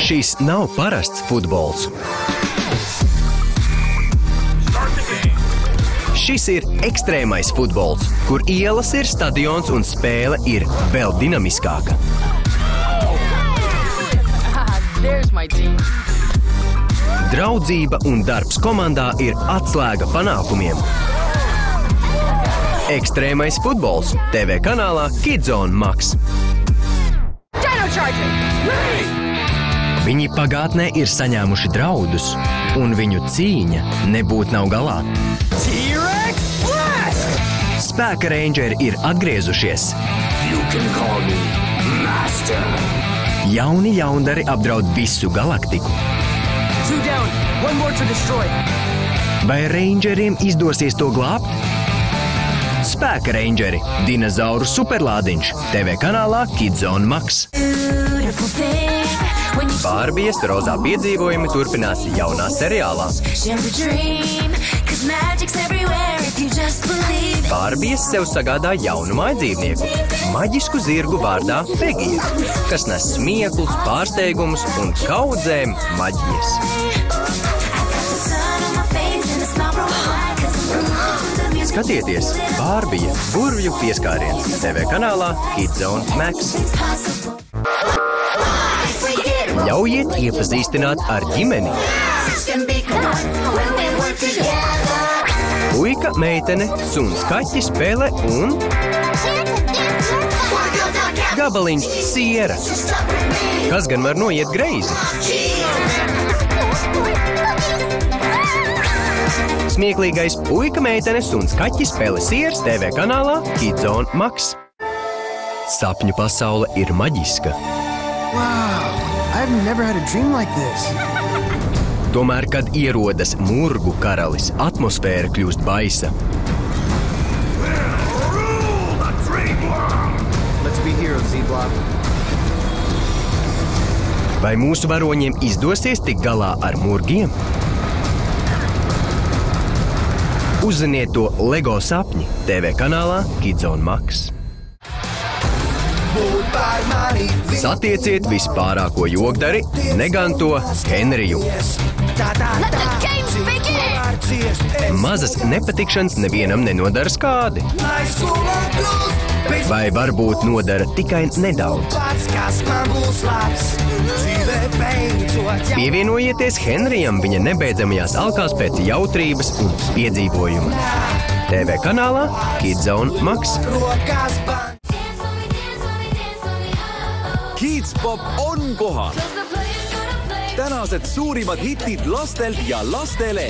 Šis nav parasts futbols. Šis ir ekstrēmais futbols, kur ielas ir stadions un spēle ir vēl dinamiskāka. Draudzība un darbs komandā ir atslēga panākumiem. Ekstrēmais futbols TV kanālā Kidzone Max. Viņi pagātnē ir saņēmuši draudus, un viņu cīņa nebūt nav galā. Spēka Rangeri ir atgriezušies. Jauni ļaundari apdraud visu galaktiku. Vai Rangeriem izdosies to glābt? Spēka Rangeri – dinozauru superlādiņš TV kanālā Kidzone Max. Barbijas rozā piedzīvojumi turpinās jaunā seriālā. Barbijas sev sagādā jaunu mājdzīvnieku – maģisku zirgu vārdā Pegija, kas nes smieklus, pārsteigumus un kaudzēm maģijas. Skatieties Barbija burvju pieskāriens TV kanālā Kidzone Max. Ļaujiet iepazīstināt ar ģimeni. Puika, meitene, suns, kaķis, pele un gabaliņš siera. Kas gan var noiet greizi? Smieklīgais puika, meitene, suns, kaķis, pele, sieras TV kanālā Kidzone Max. Sapņu pasaule ir maģiska. Wow, I've never had a dream like this. Tomēr, kad ierodas murgu karalis, atmosfēra kļūst baisa. Let's be heroes, Z-Block. Vai mūsu varoņiem izdosies tikt galā ar murgiem? Uzziniet to LEGO sapņi TV kanālā Kidzone Max. Satieciet vispārāko jogdari, neganto Henriju. Mazas nepatikšanas nevienam nenodara skādi. Vai varbūt nodara tikai nedaudz? Pievienojieties Henrijam viņa nebeidzamajās alkās pēc jautrības un piedzīvojuma. TV kanālā Kidzone Max. Kids Pop on kohal. Tänased suurimad hitid lastelt ja lastele.